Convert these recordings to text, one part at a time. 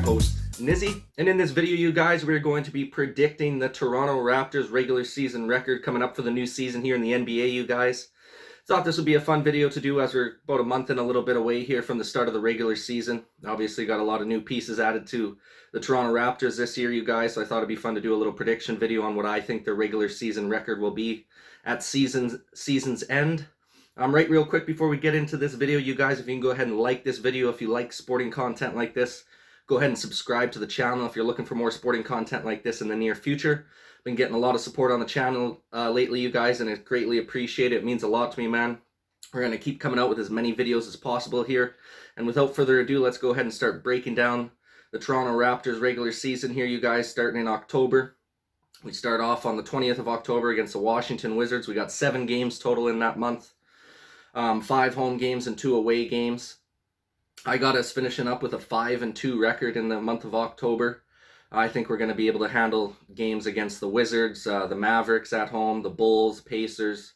your host, Nizzy. And in this video, you guys, we're going to be predicting the Toronto Raptors regular season record coming up for the new season here in the NBA, you guys. Thought this would be a fun video to do as we're about a month and a little bit away here from the start of the regular season. Obviously got a lot of new pieces added to the Toronto Raptors this year, you guys, so I thought it'd be fun to do a little prediction video on what I think their regular season record will be at season's end. Right real quick before we get into this video, you guys, if you can go ahead and like this video if you like sporting content like this. Go ahead and subscribe to the channel if you're looking for more sporting content like this in the near future. Been getting a lot of support on the channel lately, you guys, and I greatly appreciate it. It means a lot to me, man. We're going to keep coming out with as many videos as possible here. And without further ado, let's go ahead and start breaking down the Toronto Raptors regular season here, you guys, starting in October. We start off on the 20th of October against the Washington Wizards. We got 7 games total in that month. 5 home games and 2 away games. I got us finishing up with a 5-2 record in the month of October. I think we're going to be able to handle games against the Wizards, the Mavericks at home, the Bulls, Pacers,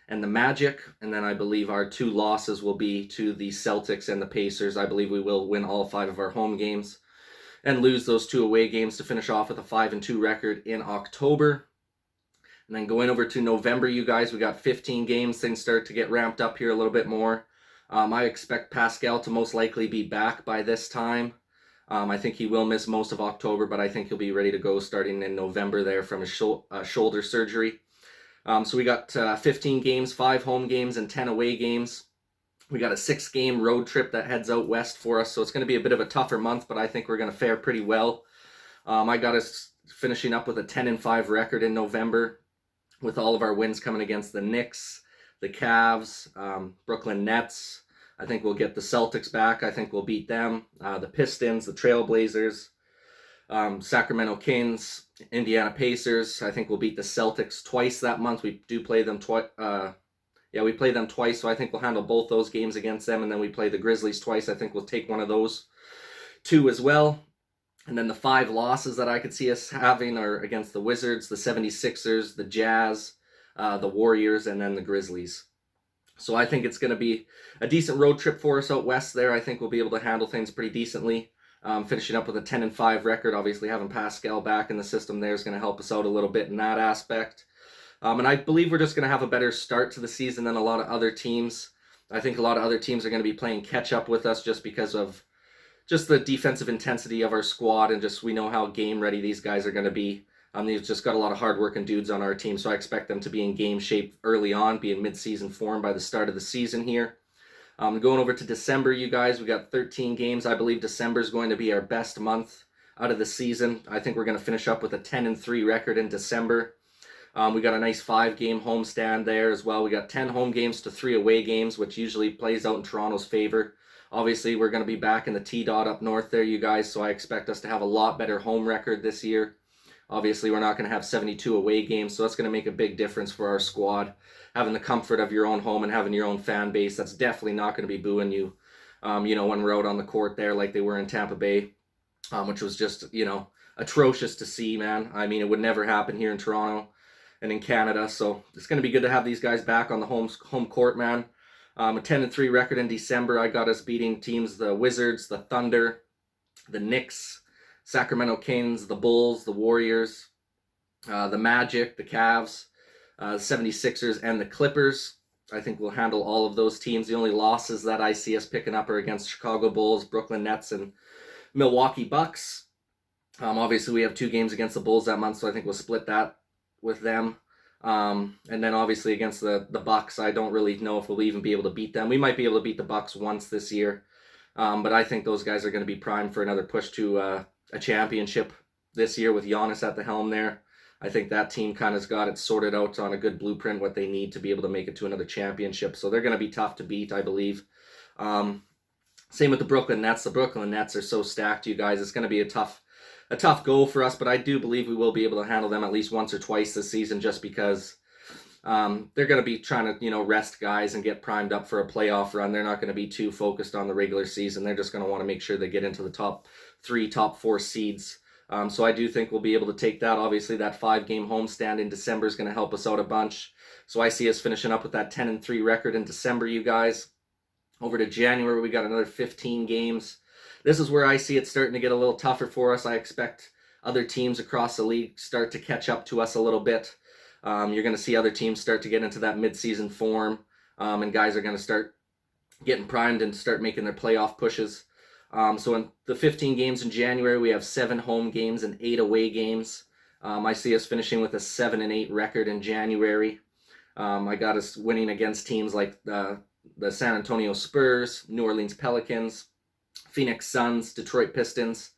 and the Magic. And then I believe our 2 losses will be to the Celtics and the Pacers. I believe we will win all 5 of our home games and lose those 2 away games to finish off with a 5-2 record in October. And then going over to November, you guys, we got 15 games. Things start to get ramped up here a little bit more. I expect Pascal to most likely be back by this time. I think he will miss most of October, but I think he'll be ready to go starting in November there from his shoulder surgery. So we got 15 games, 5 home games, and 10 away games. We got a 6-game road trip that heads out west for us, so it's going to be a bit of a tougher month, but I think we're going to fare pretty well. I got us finishing up with a 10-5 record in November, with all of our wins coming against the Knicks, the Cavs, Brooklyn Nets. I think we'll get the Celtics back. I think we'll beat them. The Pistons, the Trailblazers, Sacramento Kings, Indiana Pacers. I think we'll beat the Celtics twice that month. We do play them twice. We play them twice, so I think we'll handle both those games against them. And then we play the Grizzlies twice. I think we'll take one of those 2 as well. And then the 5 losses that I could see us having are against the Wizards, the 76ers, the Jazz, the Warriors, and then the Grizzlies. So I think it's going to be a decent road trip for us out west there. I think we'll be able to handle things pretty decently. Finishing up with a 10-5 record. Obviously having Pascal back in the system there is going to help us out a little bit in that aspect. And I believe we're just going to have a better start to the season than a lot of other teams. I think a lot of other teams are going to be playing catch up with us just because of just the defensive intensity of our squad, and just we know how game ready these guys are going to be. They've just got a lot of hard-working dudes on our team, so I expect them to be in game shape early on, be in mid-season form by the start of the season here. Going over to December, you guys, we got 13 games. I believe December is going to be our best month out of the season. I think we're going to finish up with a 10-3 record in December. We got a nice 5-game homestand there as well. We got 10 home games to 3 away games, which usually plays out in Toronto's favor. Obviously, we're going to be back in the T-Dot up north there, you guys, so I expect us to have a lot better home record this year. Obviously, we're not going to have 72 away games, so that's going to make a big difference for our squad. Having the comfort of your own home and having your own fan base, that's definitely not going to be booing you, when we're out on the court there like they were in Tampa Bay, which was just, atrocious to see, man. I mean, it would never happen here in Toronto and in Canada, so it's going to be good to have these guys back on the home court, man. A 10-3 record in December. I got us beating teams, the Wizards, the Thunder, the Knicks, Sacramento Kings, the Bulls, the Warriors, the Magic, the Cavs, 76ers, and the Clippers. I think we'll handle all of those teams. The only losses that I see us picking up are against Chicago Bulls, Brooklyn Nets, and Milwaukee Bucks. Obviously, we have 2 games against the Bulls that month, so I think we'll split that with them. And then obviously against the Bucks, I don't really know if we'll even be able to beat them. We might be able to beat the Bucks once this year, but I think those guys are going to be primed for another push to a championship this year with Giannis at the helm there. I think that team kind of got it sorted out on a good blueprint, what they need to be able to make it to another championship. So they're going to be tough to beat, I believe. Same with the Brooklyn Nets. The Brooklyn Nets are so stacked, you guys. It's going to be a tough goal for us, but I do believe we will be able to handle them at least once or twice this season, just because they're going to be trying to, rest guys and get primed up for a playoff run. They're not going to be too focused on the regular season. They're just going to want to make sure they get into the top 3, top 4 seeds. So I do think we'll be able to take that. Obviously, that 5-game homestand in December is going to help us out a bunch. So I see us finishing up with that 10-3 record in December, you guys. Over to January, we got another 15 games. This is where I see it starting to get a little tougher for us. I expect other teams across the league start to catch up to us a little bit. You're going to see other teams start to get into that midseason form, and guys are going to start getting primed and start making their playoff pushes. So in the 15 games in January, we have 7 home games and 8 away games. I see us finishing with a 7-8 record in January. I got us winning against teams like the San Antonio Spurs, New Orleans Pelicans, Phoenix Suns, Detroit Pistons,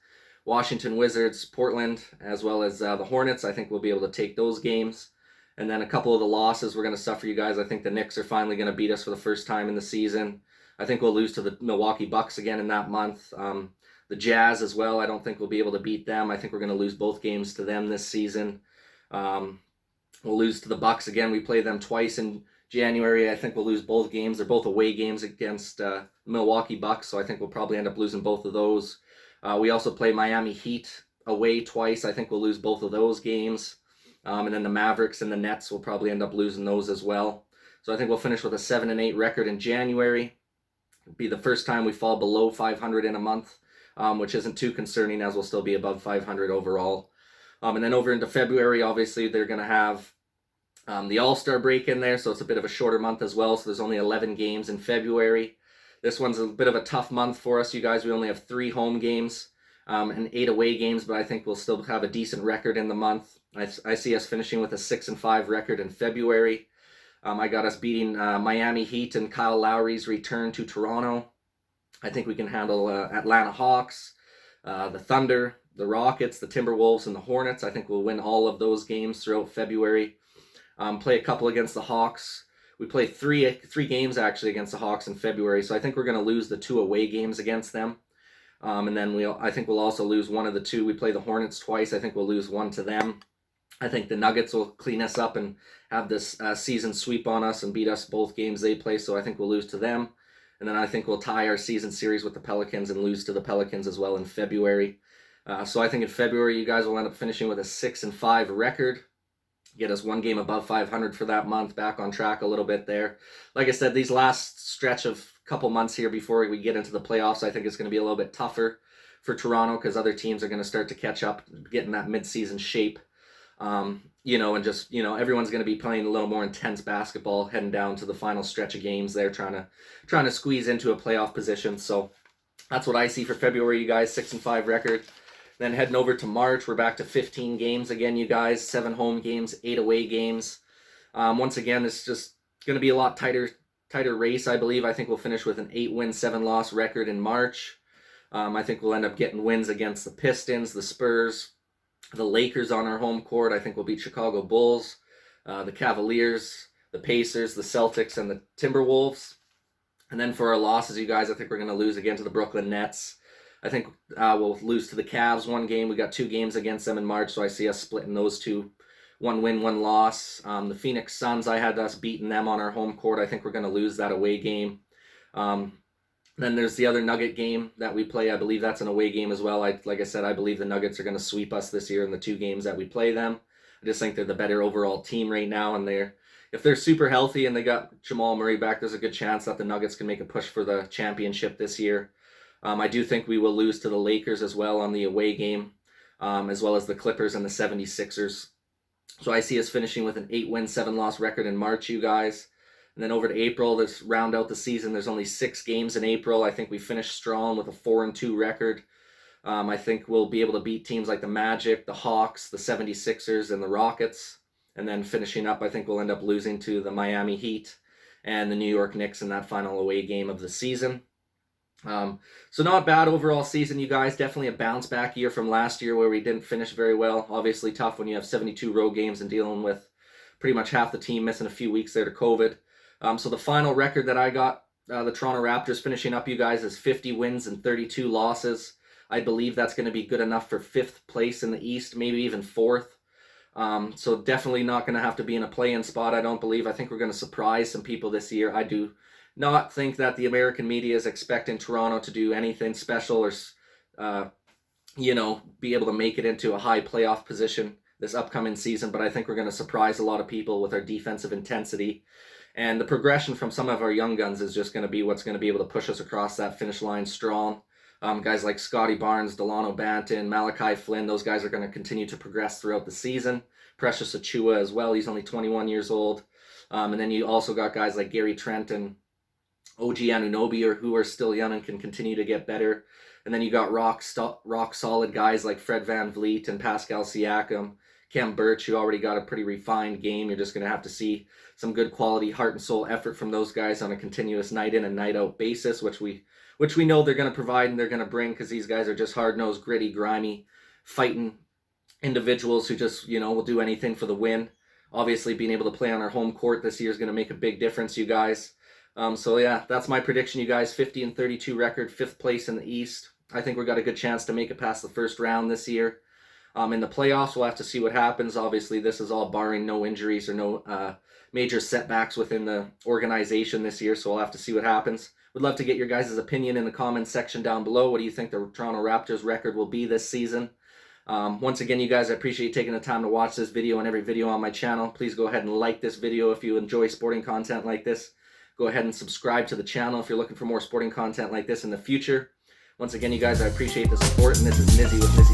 Washington Wizards, Portland, as well as the Hornets. I think we'll be able to take those games. And then a couple of the losses we're going to suffer, you guys. I think the Knicks are finally going to beat us for the first time in the season. I think we'll lose to the Milwaukee Bucks again in that month. The Jazz as well, I don't think we'll be able to beat them. I think we're going to lose both games to them this season. We'll lose to the Bucks again. We play them twice in January. I think we'll lose both games. They're both away games against Milwaukee Bucks, so I think we'll probably end up losing both of those. We also play Miami Heat away twice. I think we'll lose both of those games. And then the Mavericks and the Nets will probably end up losing those as well. So I think we'll finish with a 7-8 record in January. It'll be the first time we fall below 500 in a month, which isn't too concerning, as we'll still be above 500 overall. And then over into February, obviously, they're going to have the All-Star break in there, so it's a bit of a shorter month as well. So there's only 11 games in February. This one's a bit of a tough month for us, you guys. We only have 3 home games and 8 away games, but I think we'll still have a decent record in the month. I see us finishing with a 6-5 record in February. I got us beating Miami Heat and Kyle Lowry's return to Toronto. I think we can handle Atlanta Hawks, the Thunder, the Rockets, the Timberwolves, and the Hornets. I think we'll win all of those games throughout February. Play a couple against the Hawks. We play three games actually against the Hawks in February, so I think we're going to lose the 2 away games against them. And then I think we'll also lose one of the 2. We play the Hornets twice. I think we'll lose one to them. I think the Nuggets will clean us up and have this season sweep on us and beat us both games they play, so I think we'll lose to them. And then I think we'll tie our season series with the Pelicans and lose to the Pelicans as well in February. So I think in February, you guys will end up finishing with a 6-5 record. Get us 1 game above 500 for that month, back on track a little bit there. Like I said, these last stretch of couple months here before we get into the playoffs, I think it's going to be a little bit tougher for Toronto because other teams are going to start to catch up, get in that midseason shape. And just, everyone's going to be playing a little more intense basketball heading down to the final stretch of games there, trying to squeeze into a playoff position. So that's what I see for February, you guys, 6-5 record. Then heading over to March, we're back to 15 games again, you guys, 7 home games, 8 away games. Once again, it's just going to be a lot tighter race, I believe. I think we'll finish with an 8-win, 7-loss record in March. I think we'll end up getting wins against the Pistons, the Spurs, the Lakers on our home court. I think we'll beat Chicago Bulls, the Cavaliers, the Pacers, the Celtics, and the Timberwolves. And then for our losses, you guys, I think we're going to lose again to the Brooklyn Nets. I think we'll lose to the Cavs 1 game. We got 2 games against them in March, so I see us splitting those 2. 1 win, 1 loss. The Phoenix Suns, I had us beating them on our home court. I think we're going to lose that away game. Then there's the other Nugget game that we play. I believe that's an away game as well. Like I said, I believe the Nuggets are going to sweep us this year in the 2 games that we play them. I just think they're the better overall team right now, and if they're super healthy and they got Jamal Murray back, there's a good chance that the Nuggets can make a push for the championship this year. I do think we will lose to the Lakers as well on the away game, as well as the Clippers and the 76ers. So I see us finishing with an 8-win, 7-loss record in March, you guys. And then over to April, let's round out the season. There's only 6 games in April. I think we finished strong with a 4-2 record. I think we'll be able to beat teams like the Magic, the Hawks, the 76ers, and the Rockets. And then finishing up, I think we'll end up losing to the Miami Heat and the New York Knicks in that final away game of the season. So not bad overall season, you guys. Definitely a bounce back year from last year where we didn't finish very well. Obviously tough when you have 72 road games and dealing with pretty much half the team missing a few weeks there to COVID. So the final record that I got, the Toronto Raptors finishing up, you guys, is 50 wins and 32 losses. I believe that's going to be good enough for 5th place in the East, maybe even 4th. So definitely not going to have to be in a play-in spot, I don't believe. I think we're going to surprise some people this year. I do not think that the American media is expecting Toronto to do anything special or, be able to make it into a high playoff position this upcoming season. But I think we're going to surprise a lot of people with our defensive intensity. And the progression from some of our young guns is just going to be what's going to be able to push us across that finish line strong. Guys like Scotty Barnes, Delano Banton, Malachi Flynn, those guys are going to continue to progress throughout the season. Precious Achua as well. He's only 21 years old. And then you also got guys like Gary Trent and OG Anunoby, who are still young and can continue to get better. And then you got rock solid guys like Fred VanVleet and Pascal Siakam. Cam Birch, who already got a pretty refined game. You're just going to have to see some good quality heart and soul effort from those guys on a continuous night in and night out basis, which we know they're going to provide and they're going to bring, because these guys are just hard-nosed, gritty, grimy, fighting individuals who just, will do anything for the win. Obviously, being able to play on our home court this year is going to make a big difference, you guys. So yeah, that's my prediction, you guys. 50-32 record, 5th place in the East. I think we've got a good chance to make it past the first round this year. In the playoffs, we'll have to see what happens. Obviously, this is all barring no injuries or no major setbacks within the organization this year, so we'll have to see what happens. Would love to get your guys' opinion in the comments section down below. What do you think the Toronto Raptors record will be this season? Once again, you guys, I appreciate you taking the time to watch this video and every video on my channel. Please go ahead and like this video if you enjoy sporting content like this. Go ahead and subscribe to the channel if you're looking for more sporting content like this in the future. Once again, you guys, I appreciate the support, and this is Nizzy with Nizzy.